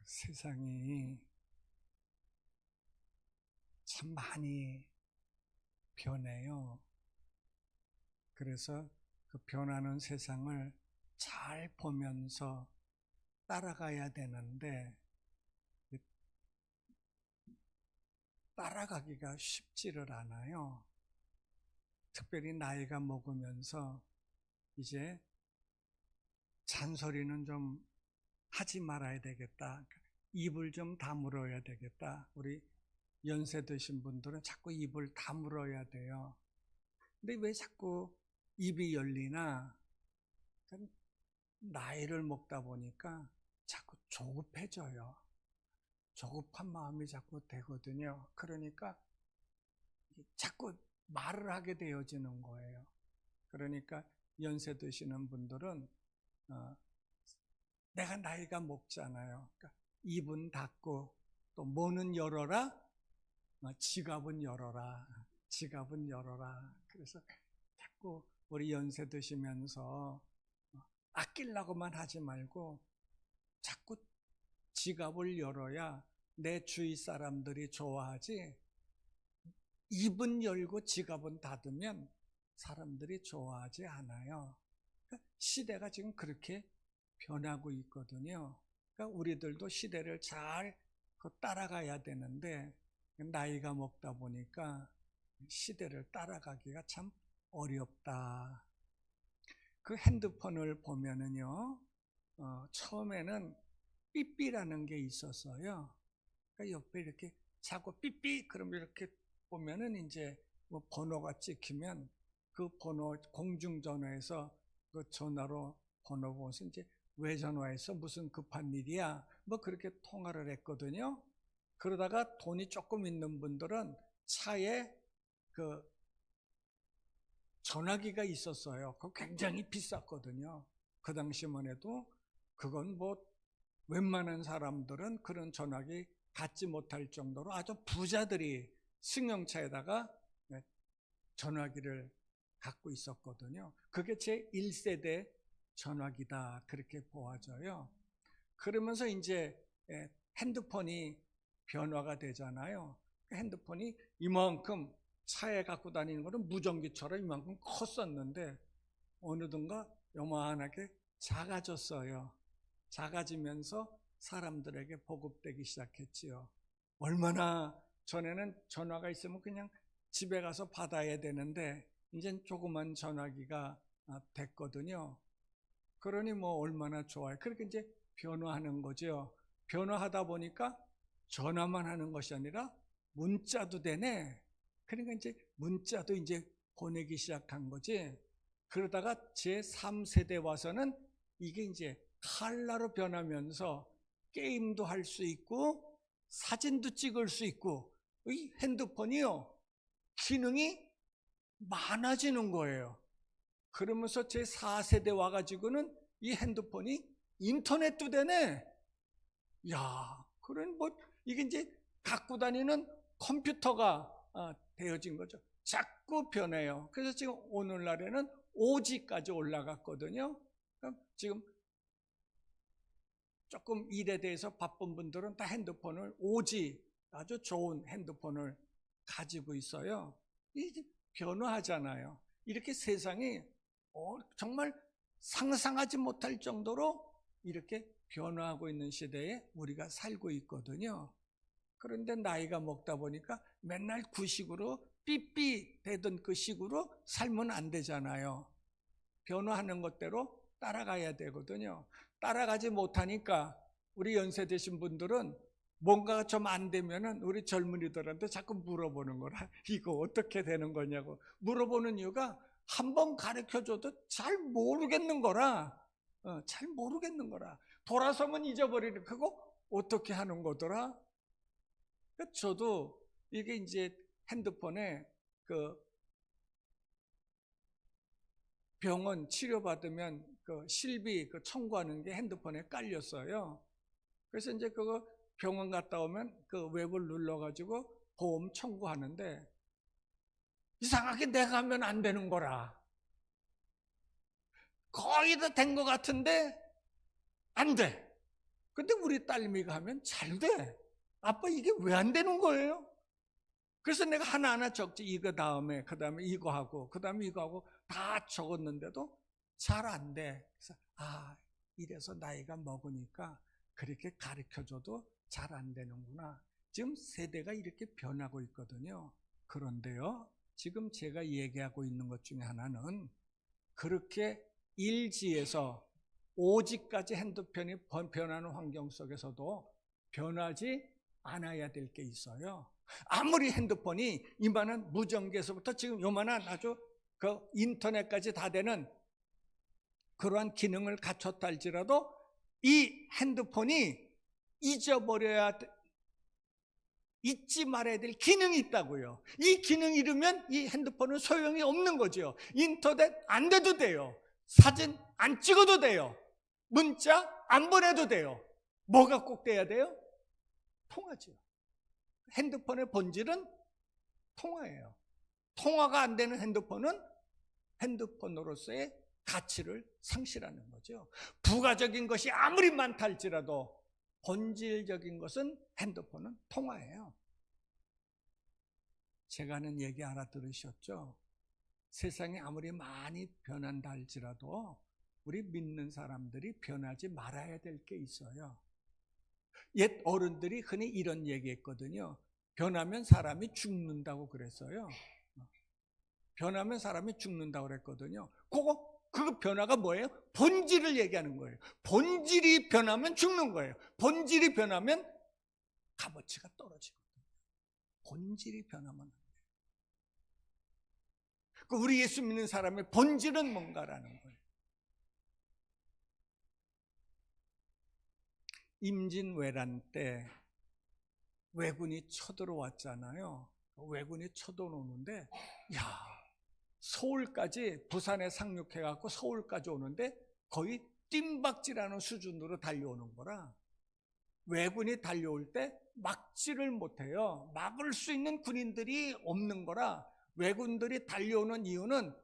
세상이 참 많이 변해요. 그래서 그 변하는 세상을 잘 보면서 따라가야 되는데 따라가기가 쉽지를 않아요. 특별히 나이가 먹으면서 이제 잔소리는 좀 하지 말아야 되겠다. 입을 좀 다물어야 되겠다. 우리 연세 드신 분들은 자꾸 입을 다물어야 돼요. 근데 왜 자꾸 입이 열리나? 나이를 먹다 보니까 자꾸 조급해져요. 조급한 마음이 자꾸 되거든요. 그러니까 자꾸 말을 하게 되어지는 거예요. 그러니까 연세 드시는 분들은 내가 나이가 먹잖아요. 그러니까 입은 닫고 또 문은 열어라, 지갑은 열어라, 지갑은 열어라. 그래서 자꾸 우리 연세 드시면서 아끼려고만 하지 말고 자꾸 지갑을 열어야 내 주위 사람들이 좋아하지, 입은 열고 지갑은 닫으면 사람들이 좋아하지 않아요. 그러니까 시대가 지금 그렇게 변하고 있거든요. 그러니까 우리들도 시대를 잘 따라가야 되는데 나이가 먹다 보니까 시대를 따라가기가 참 어렵다. 그 핸드폰을 보면은요, 처음에는 삐삐라는 게 있었어요. 그러니까 옆에 이렇게 자꾸 삐삐 그러면 이렇게 보면은 이제 뭐 번호가 찍히면 그 번호 공중전화에서 그 전화로 번호 보고서 이제 왜 전화해서 무슨 급한 일이야? 뭐 그렇게 통화를 했거든요. 그러다가 돈이 조금 있는 분들은 차에 그 전화기가 있었어요. 그거 굉장히 비쌌거든요. 그 당시만 해도 그건 뭐 웬만한 사람들은 그런 전화기 갖지 못할 정도로 아주 부자들이 승용차에다가 전화기를 갖고 있었거든요. 그게 제 1세대 전화기다 그렇게 보아져요. 그러면서 이제 핸드폰이 변화가 되잖아요. 핸드폰이 이만큼 차에 갖고 다니는 거는 무전기처럼 이만큼 컸었는데 어느든가 요만하게 작아졌어요. 작아지면서 사람들에게 보급되기 시작했지요. 얼마나 전에는 전화가 있으면 그냥 집에 가서 받아야 되는데 이젠 조그만 전화기가 됐거든요. 그러니 뭐 얼마나 좋아요. 그렇게 이제 변화하는 거죠. 변화하다 보니까 전화만 하는 것이 아니라 문자도 되네. 그러니까 이제 문자도 이제 보내기 시작한 거지. 그러다가 제3세대 와서는 이게 이제 칼라로 변하면서 게임도 할 수 있고 사진도 찍을 수 있고 이 핸드폰이요 기능이 많아지는 거예요. 그러면서 제4세대 와가지고는 이 핸드폰이 인터넷도 되네. 야, 그런 뭐 이게 이제 갖고 다니는 컴퓨터가 되어진 거죠. 자꾸 변해요. 그래서 지금 오늘날에는 5G까지 올라갔거든요. 지금 조금 일에 대해서 바쁜 분들은 다 핸드폰을 5G 아주 좋은 핸드폰을 가지고 있어요. 이게 변화하잖아요. 이렇게 세상이 정말 상상하지 못할 정도로 이렇게 변화하고 있는 시대에 우리가 살고 있거든요. 그런데 나이가 먹다 보니까 맨날 구식으로 삐삐 대던 그 식으로 살면 안 되잖아요. 변화하는 것대로 따라가야 되거든요. 따라가지 못하니까 우리 연세 드신 분들은 뭔가가 좀 안 되면은 우리 젊은이들한테 자꾸 물어보는 거라. 이거 어떻게 되는 거냐고 물어보는 이유가 한 번 가르쳐줘도 잘 모르겠는 거라. 잘 모르겠는 거라. 돌아서면 잊어버리는 그거 어떻게 하는 거더라? 저도 이게 이제 핸드폰에 그 병원 치료받으면 그 실비 그 청구하는 게 핸드폰에 깔렸어요. 그래서 이제 그거 병원 갔다 오면 그 웹을 눌러가지고 보험 청구하는데 이상하게 내가 하면 안 되는 거라. 거의 다 된 것 같은데 안 돼. 근데 우리 딸내미가 하면 잘 돼. 아빠 이게 왜 안 되는 거예요? 그래서 내가 하나하나 적지. 이거 다음에, 그 다음에 이거 하고, 그 다음에 이거 하고 다 적었는데도 잘 안 돼. 그래서 이래서 나이가 먹으니까 그렇게 가르쳐줘도 잘 안 되는구나. 지금 세대가 이렇게 변하고 있거든요. 그런데요, 지금 제가 얘기하고 있는 것 중에 하나는 그렇게 1지에서 5지까지 핸드폰이 변하는 환경 속에서도 변하지 않아야 될 게 있어요. 아무리 핸드폰이 이만한 무전기에서부터 지금 요만한 아주 그 인터넷까지 다 되는 그러한 기능을 갖췄다 할지라도 이 핸드폰이 잊지 말아야 될 기능이 있다고요. 이 기능이 이르면 이 핸드폰은 소용이 없는 거죠. 인터넷 안 돼도 돼요. 사진 안 찍어도 돼요. 문자 안 보내도 돼요. 뭐가 꼭 돼야 돼요? 통화죠. 핸드폰의 본질은 통화예요. 통화가 안 되는 핸드폰은 핸드폰으로서의 가치를 상실하는 거죠. 부가적인 것이 아무리 많다 할지라도 본질적인 것은 핸드폰은 통화예요. 제가 하는 얘기 알아들으셨죠? 세상이 아무리 많이 변한다 할지라도 우리 믿는 사람들이 변하지 말아야 될 게 있어요. 옛 어른들이 흔히 이런 얘기했거든요. 변하면 사람이 죽는다고 그랬어요. 변하면 사람이 죽는다고 그랬거든요. 그 변화가 뭐예요? 본질을 얘기하는 거예요. 본질이 변하면 죽는 거예요. 본질이 변하면 값어치가 떨어지거든요. 본질이 변하면 안 돼요. 우리 예수 믿는 사람의 본질은 뭔가라는 거예요. 임진왜란 때 왜군이 쳐들어왔잖아요. 왜군이 쳐들어오는데 서울까지 부산에 상륙해갖고 서울까지 오는데 거의 뜀박질하는 수준으로 달려오는 거라 왜군이 달려올 때 막지를 못해요. 막을 수 있는 군인들이 없는 거라 왜군들이 달려오는 이유는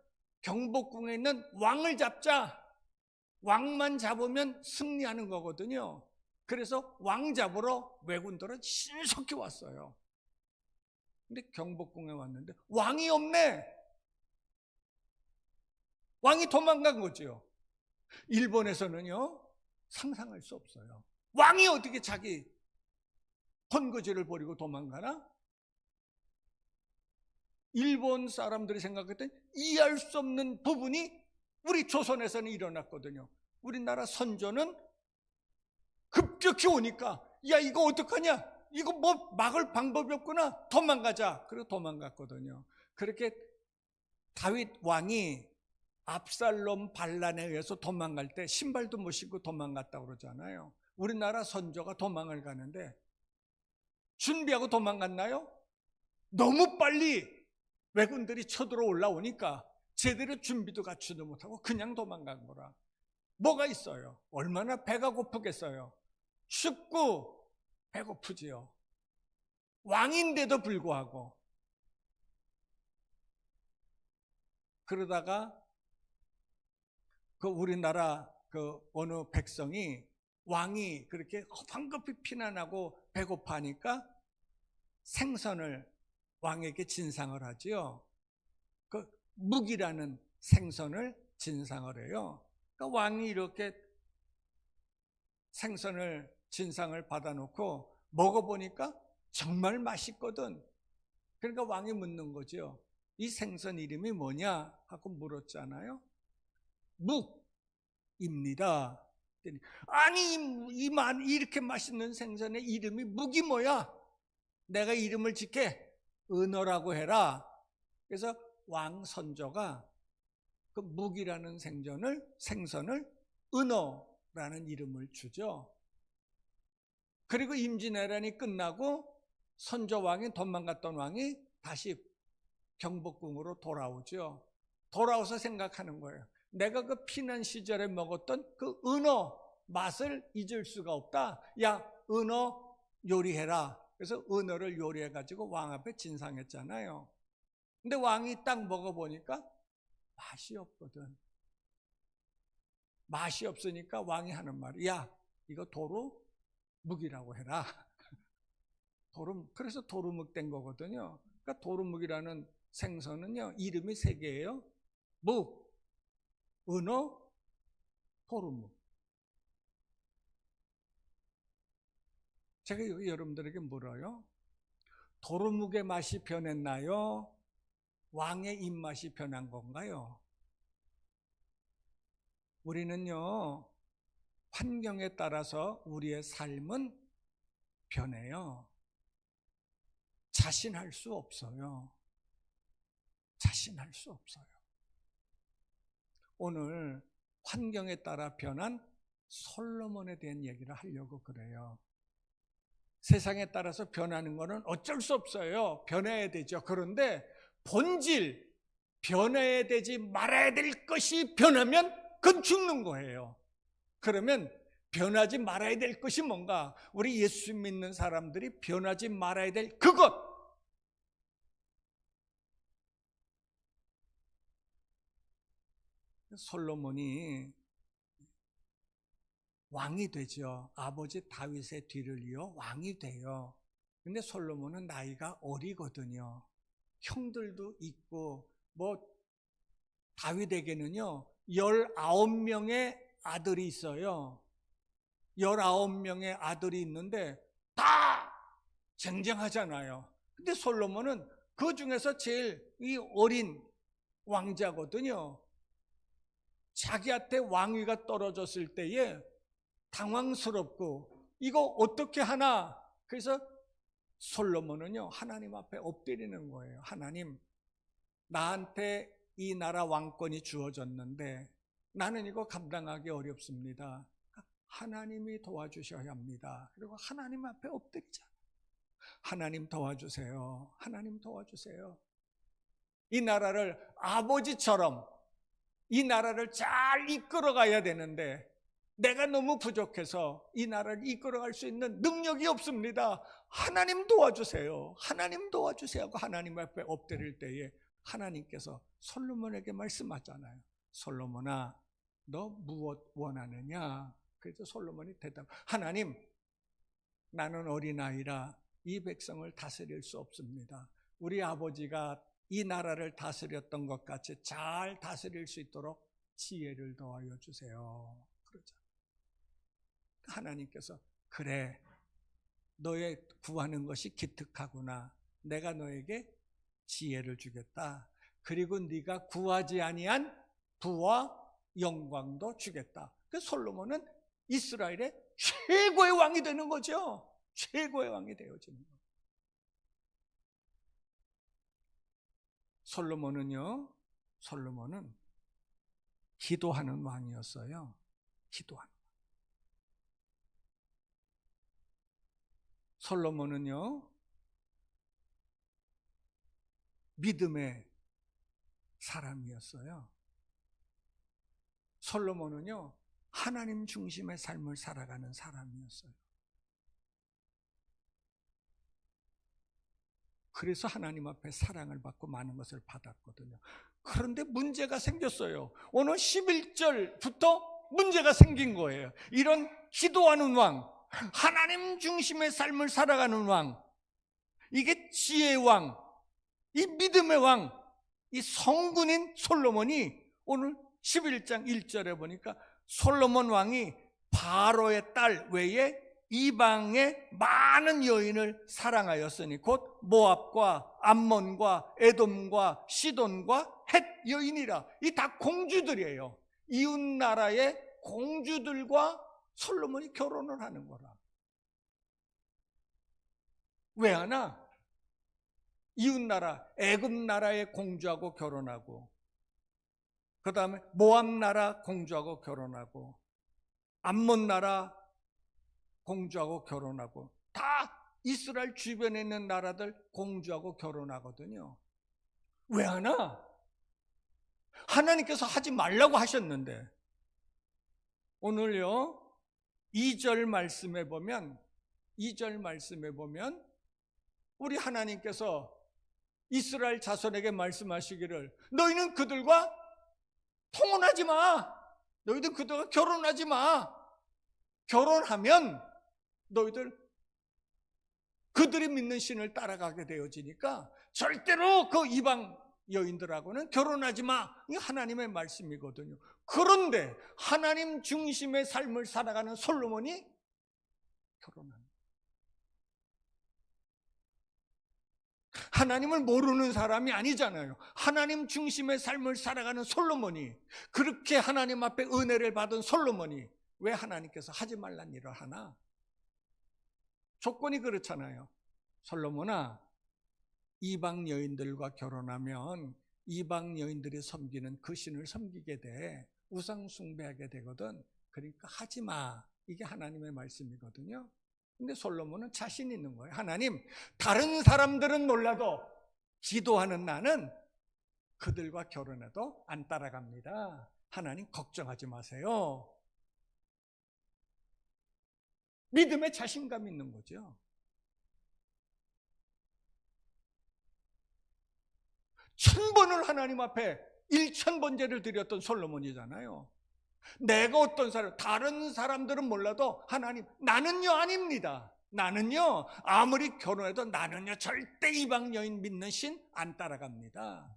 경복궁에 있는 왕을 잡자. 왕만 잡으면 승리하는 거거든요. 그래서 왕 잡으러 왜군들은 신속히 왔어요. 근데 경복궁에 왔는데 왕이 없네. 왕이 도망간 거죠. 일본에서는요, 상상할 수 없어요. 왕이 어떻게 자기 헌거지를 버리고 도망가나? 일본 사람들이 생각할 때 이해할 수 없는 부분이 우리 조선에서는 일어났거든요. 우리나라 선조는 급격히 오니까 이거 어떡하냐? 이거 뭐 막을 방법이 없구나. 도망가자. 그리고 도망갔거든요. 그렇게 다윗 왕이 압살롬 반란에 의해서 도망갈 때 신발도 못 신고 도망갔다고 그러잖아요. 우리나라 선조가 도망을 가는데 준비하고 도망갔나요? 너무 빨리 왜군들이 쳐들어 올라오니까 제대로 준비도 갖추지도 못하고 그냥 도망간 거라. 뭐가 있어요? 얼마나 배가 고프겠어요? 춥고 배고프지요. 왕인데도 불구하고. 그러다가 우리나라 어느 백성이 왕이 그렇게 황급히 피난하고 배고파하니까 생선을 왕에게 진상을 하지요. 묵이라는 생선을 진상을 해요. 그러니까 왕이 이렇게 생선을 진상을 받아놓고 먹어보니까 정말 맛있거든. 그러니까 왕이 묻는 거죠. 이 생선 이름이 뭐냐? 하고 물었잖아요. 묵입니다. 아니 이렇게 맛있는 생선의 이름이 묵이 뭐야? 내가 이름을 짓게 은어라고 해라. 그래서 왕 선조가 그 묵이라는 생선을 은어라는 이름을 주죠. 그리고 임진왜란이 끝나고 선조왕이 도망갔던 왕이 다시 경복궁으로 돌아오죠. 돌아와서 생각하는 거예요. 내가 그 피난 시절에 먹었던 그 은어 맛을 잊을 수가 없다. 야, 은어 요리해라. 그래서 은어를 요리해가지고 왕 앞에 진상했잖아요. 근데 왕이 딱 먹어보니까 맛이 없거든. 맛이 없으니까 왕이 하는 말이, 야, 이거 도로 묵이라고 해라. 그래서 도루묵 된 거거든요. 그러니까 도루묵이라는 생선은요, 이름이 3개예요. 묵, 은어, 도루묵. 제가 여러분들에게 물어요. 도루묵의 맛이 변했나요? 왕의 입맛이 변한 건가요? 우리는요, 환경에 따라서 우리의 삶은 변해요. 자신할 수 없어요. 자신할 수 없어요. 오늘 환경에 따라 변한 솔로몬에 대한 얘기를 하려고 그래요. 세상에 따라서 변하는 것은 어쩔 수 없어요. 변해야 되죠. 그런데 본질, 변해야 되지 말아야 될 것이 변하면 그건 죽는 거예요. 그러면 변하지 말아야 될 것이 뭔가? 우리 예수 믿는 사람들이 변하지 말아야 될 그것. 솔로몬이 왕이 되죠. 아버지 다윗의 뒤를 이어 왕이 돼요. 근데 솔로몬은 나이가 어리거든요. 형들도 있고, 다윗에게는요, 19명의 아들이 있어요. 19명의 아들이 있는데 다 쟁쟁하잖아요. 근데 솔로몬은 그 중에서 제일 이 어린 왕자거든요. 자기한테 왕위가 떨어졌을 때에 당황스럽고 이거 어떻게 하나? 그래서 솔로몬은요, 하나님 앞에 엎드리는 거예요. 하나님, 나한테 이 나라 왕권이 주어졌는데 나는 이거 감당하기 어렵습니다. 하나님이 도와주셔야 합니다. 그리고 하나님 앞에 엎드리자. 하나님 도와주세요. 하나님 도와주세요. 이 나라를 아버지처럼 이 나라를 잘 이끌어가야 되는데 내가 너무 부족해서 이 나라를 이끌어갈 수 있는 능력이 없습니다. 하나님 도와주세요. 하나님 도와주세요 하고 하나님 앞에 엎드릴 때에 하나님께서 솔로몬에게 말씀하잖아요. 솔로몬아, 너 무엇 원하느냐? 그래서 솔로몬이 대답, 하나님, 나는 어린아이라 이 백성을 다스릴 수 없습니다. 우리 아버지가 이 나라를 다스렸던 것 같이 잘 다스릴 수 있도록 지혜를 더하여 주세요. 그러자 하나님께서, 그래, 너의 구하는 것이 기특하구나. 내가 너에게 지혜를 주겠다. 그리고 네가 구하지 아니한 부와 영광도 주겠다. 그 솔로몬은 이스라엘의 최고의 왕이 되는 거죠. 최고의 왕이 되어지는 거예요. 솔로몬은 기도하는 왕이었어요. 기도하는 왕. 솔로몬은요, 믿음의 사람이었어요. 솔로몬은요, 하나님 중심의 삶을 살아가는 사람이었어요. 그래서 하나님 앞에 사랑을 받고 많은 것을 받았거든요. 그런데 문제가 생겼어요. 오늘 11절부터 문제가 생긴 거예요. 이런 기도하는 왕, 하나님 중심의 삶을 살아가는 왕, 이게 지혜의 왕, 이 믿음의 왕, 이 성군인 솔로몬이 오늘 11장 1절에 보니까 솔로몬 왕이 바로의 딸 외에 이방의 많은 여인을 사랑하였으니 곧 모압과 암몬과 에돔과 시돈과 헷 여인이라. 이 다 공주들이에요. 이웃 나라의 공주들과 솔로몬이 결혼을 하는 거라. 왜 하나? 이웃 나라 애굽 나라의 공주하고 결혼하고, 그 다음에 모압 나라 공주하고 결혼하고, 암몬 나라 공주하고 결혼하고, 다 이스라엘 주변에 있는 나라들 공주하고 결혼하거든요. 왜 하나? 하나님께서 하지 말라고 하셨는데. 오늘요 2절 말씀에 보면 우리 하나님께서 이스라엘 자손에게 말씀하시기를, 너희는 그들과 통혼하지 마. 너희들 그들과 결혼하지 마. 결혼하면 너희들 그들이 믿는 신을 따라가게 되어지니까 절대로 그 이방 여인들하고는 결혼하지 마. 이게 하나님의 말씀이거든요. 그런데 하나님 중심의 삶을 살아가는 솔로몬이 결혼합니다. 하나님을 모르는 사람이 아니잖아요. 하나님 중심의 삶을 살아가는 솔로몬이, 그렇게 하나님 앞에 은혜를 받은 솔로몬이 왜 하나님께서 하지 말란 일을 하나? 조건이 그렇잖아요. 솔로몬아, 이방 여인들과 결혼하면 이방 여인들이 섬기는 그 신을 섬기게 돼. 우상 숭배하게 되거든. 그러니까 하지 마. 이게 하나님의 말씀이거든요. 근데 솔로몬은 자신 있는 거예요. 하나님, 다른 사람들은 몰라도 기도하는 나는 그들과 결혼해도 안 따라갑니다. 하나님 걱정하지 마세요. 믿음에 자신감 있는 거죠. 1000번을 하나님 앞에 1000번제를 드렸던 솔로몬이잖아요. 내가 어떤 사람, 다른 사람들은 몰라도 하나님, 나는요 아닙니다. 나는요 아무리 결혼해도 나는요 절대 이방 여인 믿는 신 안 따라갑니다.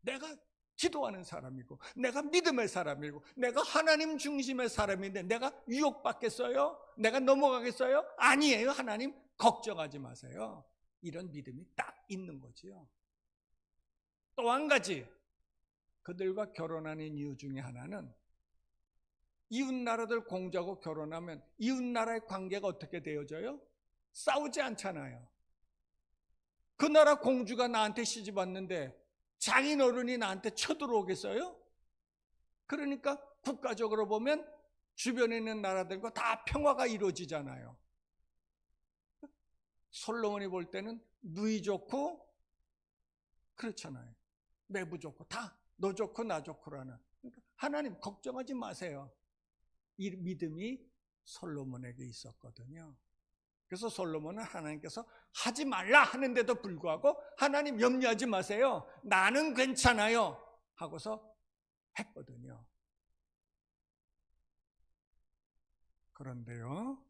내가 기도하는 사람이고, 내가 믿음의 사람이고, 내가 하나님 중심의 사람인데 내가 유혹받겠어요? 내가 넘어가겠어요? 아니에요. 하나님 걱정하지 마세요. 이런 믿음이 딱 있는 거지요. 또 한 가지, 그들과 결혼하는 이유 중에 하나는 이웃나라들 공주하고 결혼하면 이웃나라의 관계가 어떻게 되어져요? 싸우지 않잖아요. 그 나라 공주가 나한테 시집 왔는데 장인어른이 나한테 쳐들어오겠어요? 그러니까 국가적으로 보면 주변에 있는 나라들과 다 평화가 이루어지잖아요. 솔로몬이 볼 때는 누이 좋고 그렇잖아요. 매부 좋고 다 너 좋고 나 좋고라는. 그러니까 하나님 걱정하지 마세요. 이 믿음이 솔로몬에게 있었거든요. 그래서 솔로몬은 하나님께서 하지 말라 하는데도 불구하고 하나님 염려하지 마세요. 나는 괜찮아요. 하고서 했거든요. 그런데요.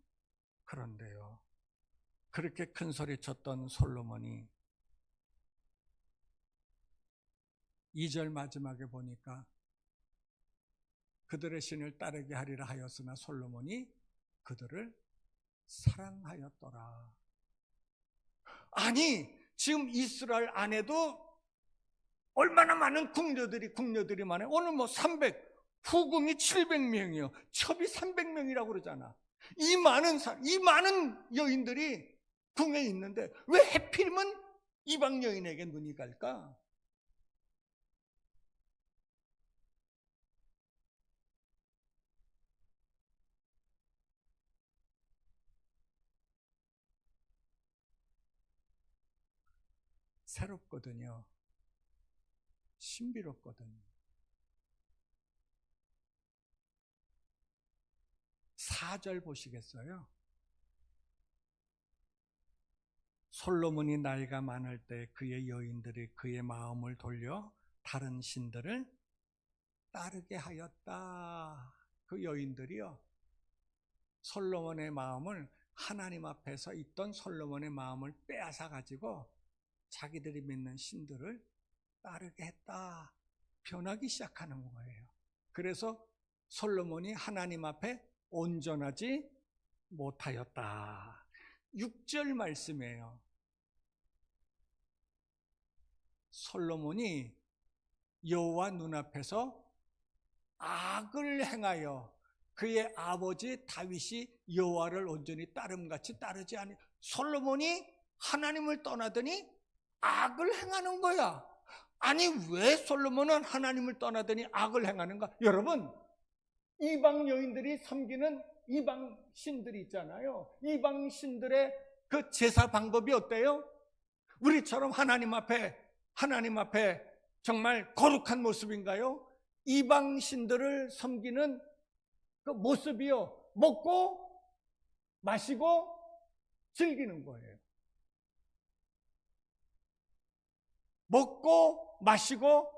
그렇게 큰 소리 쳤던 솔로몬이 2절 마지막에 보니까 그들의 신을 따르게 하리라 하였으나 솔로몬이 그들을 사랑하였더라. 아니, 지금 이스라엘 안에도 얼마나 많은 궁녀들이 많아요. 오늘 뭐 300, 후궁이 700명이요. 첩이 300명이라고 그러잖아. 이 많은 여인들이 궁에 있는데 왜 하필이면 이방 여인에게 눈이 갈까? 새롭거든요. 신비롭거든요. 4절 보시겠어요? 솔로몬이 나이가 많을 때 그의 여인들이 그의 마음을 돌려 다른 신들을 따르게 하였다. 그 여인들이요, 솔로몬의 마음을, 하나님 앞에서 있던 솔로몬의 마음을 빼앗아 가지고 자기들이 믿는 신들을 따르게 했다. 변하기 시작하는 거예요. 그래서 솔로몬이 하나님 앞에 온전하지 못하였다. 6절 말씀이에요. 솔로몬이 여호와 눈앞에서 악을 행하여 그의 아버지 다윗이 여호와를 온전히 따름같이 따르지 않니. 솔로몬이 하나님을 떠나더니 악을 행하는 거야. 아니, 왜 솔로몬은 하나님을 떠나더니 악을 행하는가? 여러분, 이방 여인들이 섬기는 이방 신들이 있잖아요. 이방 신들의 그 제사 방법이 어때요? 우리처럼 하나님 앞에 정말 거룩한 모습인가요? 이방 신들을 섬기는 그 모습이요, 먹고 마시고 즐기는 거예요. 먹고 마시고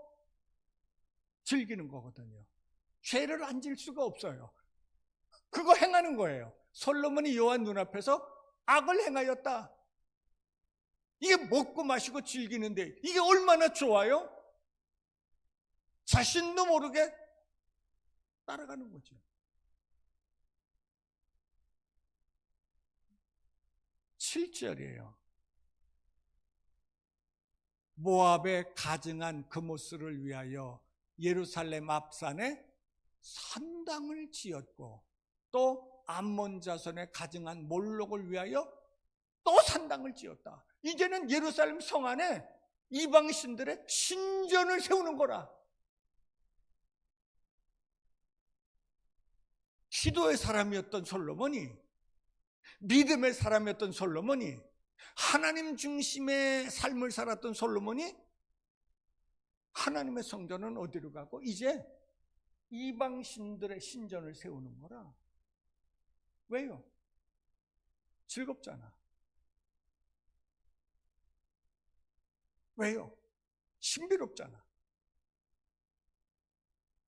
즐기는 거거든요. 죄를 안 질 수가 없어요. 그거 행하는 거예요. 솔로몬이 여호와 눈앞에서 악을 행하였다. 이게 먹고 마시고 즐기는데 이게 얼마나 좋아요? 자신도 모르게 따라가는 거죠. (7절이에요) 모압에 가증한 그모스를 위하여 예루살렘 앞산에 산당을 지었고 또 암몬 자손의 가증한 몰록을 위하여 또 산당을 지었다. 이제는 예루살렘 성 안에 이방신들의 신전을 세우는 거라. 기도의 사람이었던 솔로몬이, 믿음의 사람이었던 솔로몬이, 하나님 중심의 삶을 살았던 솔로몬이 하나님의 성전은 어디로 가고 이제 이방신들의 신전을 세우는 거라. 왜요? 즐겁잖아. 왜요? 신비롭잖아.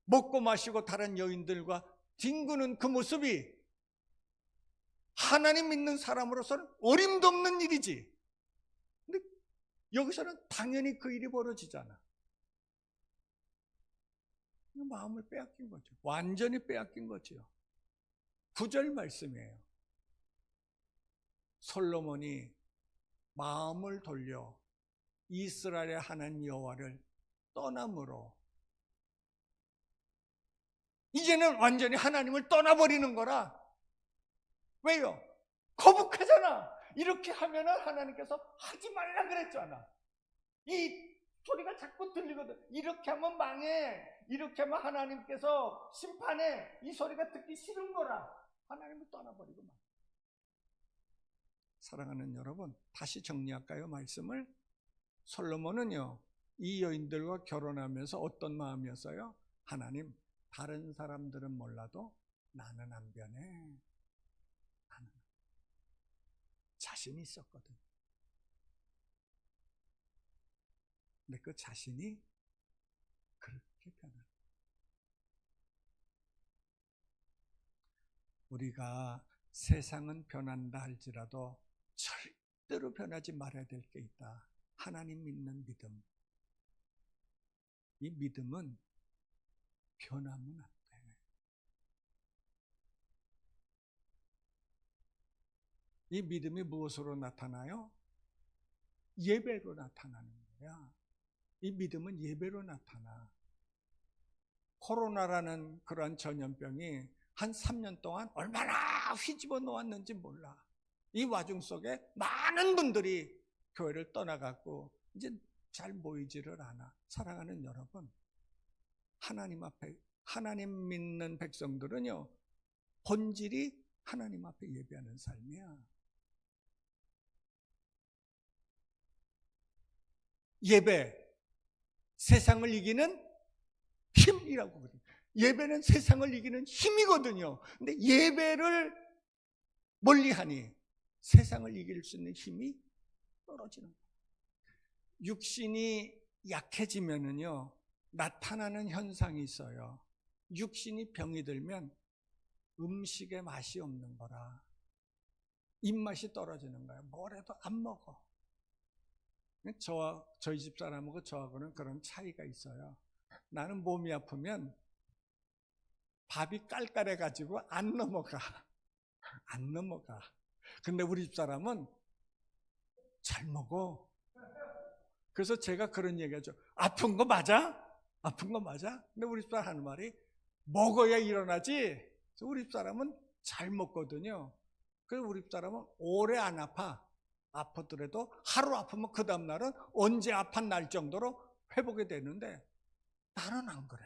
먹고 마시고 다른 여인들과 뒹구는 그 모습이 하나님 믿는 사람으로서는 어림도 없는 일이지. 근데 여기서는 당연히 그 일이 벌어지잖아. 마음을 빼앗긴 거죠. 완전히 빼앗긴 거죠. 9절 말씀이에요. 솔로몬이 마음을 돌려 이스라엘의 하나님 여호와를 떠남으로 이제는 완전히 하나님을 떠나버리는 거라. 왜요? 거북하잖아. 이렇게 하면은 하나님께서 하지 말라 그랬잖아. 이 소리가 자꾸 들리거든. 이렇게 하면 망해. 이렇게 하면 하나님께서 심판해. 이 소리가 듣기 싫은 거라. 하나님을 떠나버리고 말. 사랑하는 여러분, 다시 정리할까요? 말씀을. 솔로몬은요, 이 여인들과 결혼하면서 어떤 마음이었어요? 하나님, 다른 사람들은 몰라도 나는 안 변해. 나는 자신이 있었거든. 근데 그 자신이 그렇게 변한. 우리가 세상은 변한다 할지라도 절대로 변하지 말아야 될 게 있다. 하나님 믿는 믿음. 이 믿음은 변하면 안 돼. 이 믿음이 무엇으로 나타나요? 예배로 나타나는 거야. 이 믿음은 예배로 나타나. 코로나라는 그러한 전염병이 한 3년 동안 얼마나 휘집어 놓았는지 몰라. 이 와중 속에 많은 분들이 교회를 떠나갔고 이제 잘 모이지를 않아. 사랑하는 여러분, 하나님 앞에, 하나님 믿는 백성들은요, 본질이 하나님 앞에 예배하는 삶이야. 예배, 세상을 이기는 힘이라고 그래요. 예배는 세상을 이기는 힘이거든요. 근데 예배를 멀리하니 세상을 이길 수 있는 힘이 떨어지는 거예요. 육신이 약해지면은요, 나타나는 현상이 있어요. 육신이 병이 들면 음식에 맛이 없는 거라. 입맛이 떨어지는 거예요. 뭐래도 안 먹어. 저희 집 사람하고 저하고는 그런 차이가 있어요. 나는 몸이 아프면 밥이 깔깔해가지고 안 넘어가. 안 넘어가. 근데 우리 집 사람은 잘 먹어. 그래서 제가 그런 얘기하죠. 아픈 거 맞아? 아픈 거 맞아? 근데 우리 집 사람 하는 말이 먹어야 일어나지. 그래서 우리 집 사람은 잘 먹거든요. 그래서 우리 집 사람은 오래 안 아파. 아팠더라도 하루 아프면 그 다음날은 언제 아팠 날 정도로 회복이 되는데 나는 안 그래.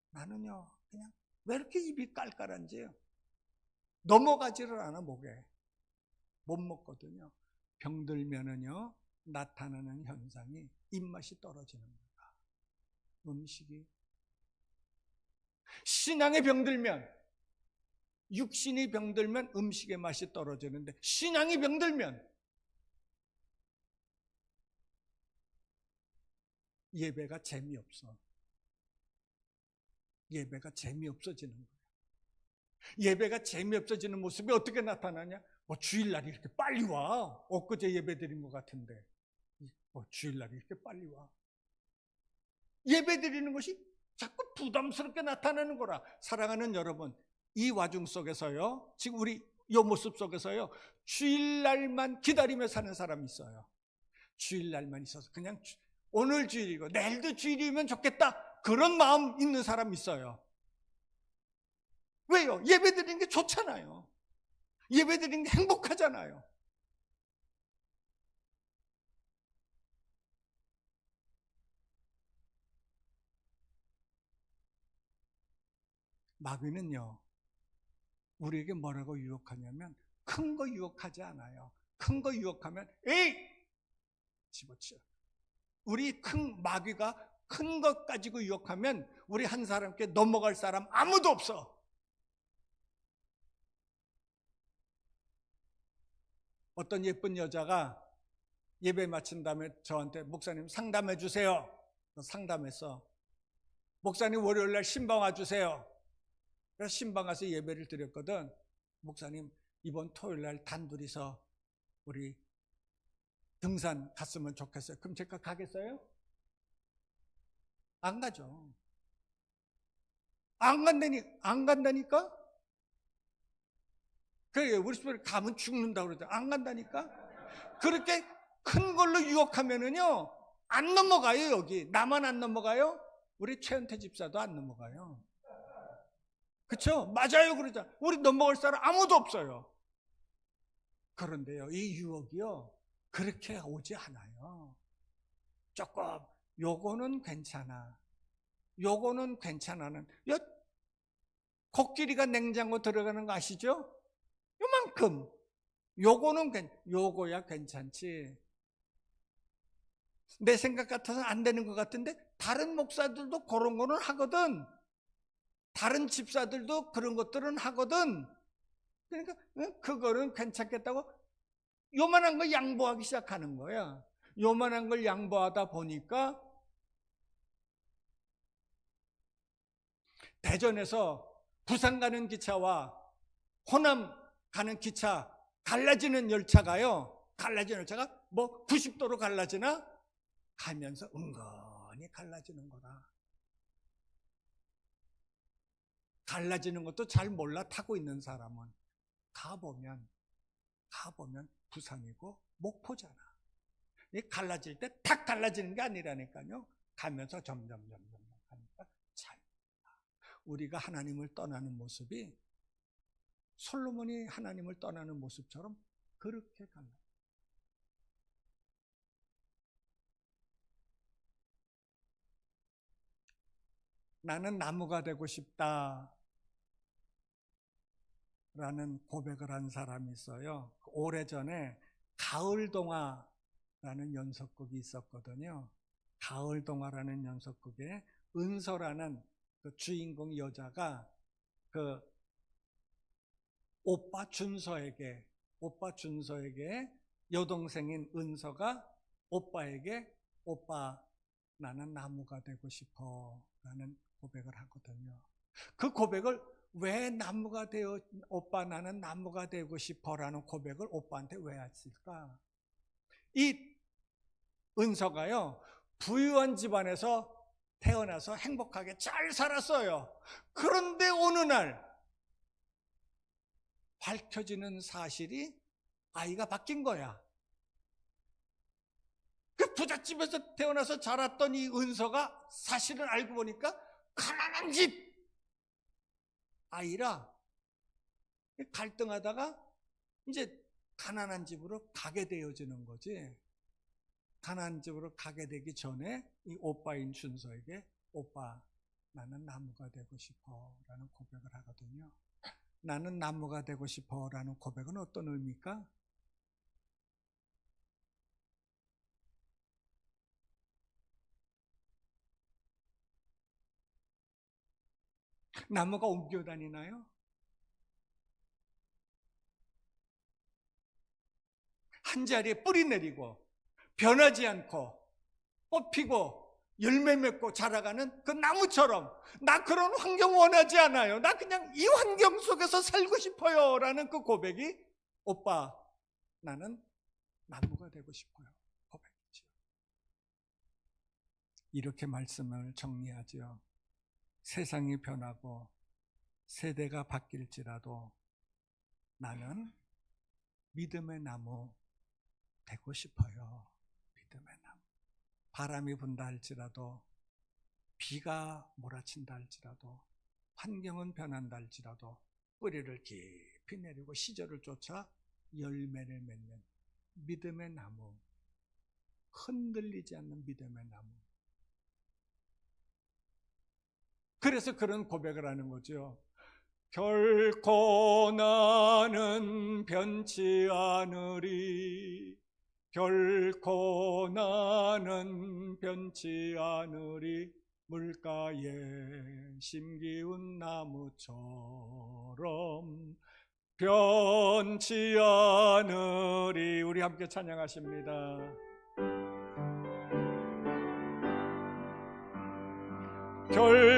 나는요, 그냥 왜 이렇게 입이 깔깔한지요. 넘어가지를 않아, 목에. 못 먹거든요. 병들면은요, 나타나는 현상이 입맛이 떨어지는 거야. 음식이. 신앙에 병들면, 육신이 병들면 음식의 맛이 떨어지는데, 신앙이 병들면 예배가 재미없어. 예배가 재미없어지는 거예요. 예배가 재미없어지는 모습이 어떻게 나타나냐? 뭐 주일날이 이렇게 빨리 와. 엊그제 예배 드린 것 같은데. 뭐 주일날이 이렇게 빨리 와. 예배 드리는 것이 자꾸 부담스럽게 나타나는 거라. 사랑하는 여러분, 이 와중 속에서요, 지금 우리 이 모습 속에서요, 주일날만 기다리며 사는 사람이 있어요. 주일날만 있어서 그냥 오늘 주일이고 내일도 주일이면 좋겠다, 그런 마음 있는 사람이 있어요. 왜요? 예배 드리는 게 좋잖아요. 예배 드리는 게 행복하잖아요. 마귀는요, 우리에게 뭐라고 유혹하냐면 큰 거 유혹하지 않아요. 큰 거 유혹하면 에이! 집어치워. 마귀가 큰 것 가지고 유혹하면 우리 한 사람께 넘어갈 사람 아무도 없어. 어떤 예쁜 여자가 예배 마친 다음에 저한테 목사님 상담해 주세요. 상담했어. 목사님 월요일날 신방 와주세요. 그래서 신방 가서 예배를 드렸거든. 목사님 이번 토요일날 단둘이서 우리 등산 갔으면 좋겠어요. 그럼 제가 가겠어요? 안 가죠. 안 간다니까? 그래, 우리 집에 가면 죽는다고 그러죠. 안 간다니까? 그렇게 큰 걸로 유혹하면은요, 안 넘어가요, 여기. 나만 안 넘어가요? 우리 최은태 집사도 안 넘어가요. 그쵸? 맞아요, 그러자. 우리 넘어갈 사람 아무도 없어요. 그런데요, 이 유혹이요, 그렇게 오지 않아요. 조금, 요거는 괜찮아. 요거는 괜찮아는. 코끼리가 냉장고 들어가는 거 아시죠? 요만큼. 요거야 괜찮지. 내 생각 같아서 안 되는 것 같은데 다른 목사들도 그런 거는 하거든. 다른 집사들도 그런 것들은 하거든. 그러니까 그거는 괜찮겠다고 요만한 거 양보하기 시작하는 거야. 요만한 걸 양보하다 보니까 대전에서 부산 가는 기차와 호남 가는 기차 갈라지는 열차가요. 갈라지는 열차가 뭐 90도로 갈라지나? 가면서 은근히 갈라지는 거다. 갈라지는 것도 잘 몰라 타고 있는 사람은 가보면 부산이고 목포잖아. 갈라질 때 탁 갈라지는 게 아니라니까요. 가면서 점점 가니까 잘. 우리가 하나님을 떠나는 모습이 솔로몬이 하나님을 떠나는 모습처럼 그렇게 갈라. 나는 나무가 되고 싶다 라는 고백을 한 사람이 있어요. 오래전에 가을동화라는 연속극이 있었거든요. 가을동화라는 연속극에 은서라는 그 주인공 여자가 그 오빠 준서에게 여동생인 은서가 오빠에게 오빠 나는 나무가 되고 싶어 라는 고백을 하거든요. 그 고백을 왜 오빠 나는 나무가 되고 싶어 라는 고백을 오빠한테 왜 했을까? 이 은서가요, 부유한 집안에서 태어나서 행복하게 잘 살았어요. 그런데 어느 날 밝혀지는 사실이 아이가 바뀐 거야. 그 부잣집에서 태어나서 자랐던 이 은서가 사실을 알고 보니까 가난한 집 아이라 갈등하다가 이제 가난한 집으로 가게 되어지는 거지. 가난한 집으로 가게 되기 전에 이 오빠인 준서에게 오빠 나는 나무가 되고 싶어 라는 고백을 하거든요. 나는 나무가 되고 싶어 라는 고백은 어떤 의미입니까? 나무가 옮겨 다니나요? 한 자리에 뿌리 내리고 변하지 않고 꽃 피고 열매 맺고 자라가는 그 나무처럼 나 그런 환경 원하지 않아요. 나 그냥 이 환경 속에서 살고 싶어요 라는 그 고백이 오빠 나는 나무가 되고 싶어요 고백이죠. 이렇게 말씀을 정리하죠. 세상이 변하고 세대가 바뀔지라도 나는 믿음의 나무 되고 싶어요. 믿음의 나무. 바람이 분다 할지라도 비가 몰아친다 할지라도 환경은 변한다 할지라도 뿌리를 깊이 내리고 시절을 쫓아 열매를 맺는 믿음의 나무, 흔들리지 않는 믿음의 나무. 그래서 그런 고백을 하는 거죠. 결코 나는 변치 않으리. 결코 나는 변치 않으리. 물가에 심기운 나무처럼 변치 않으리. 우리 함께 찬양하십니다. 결코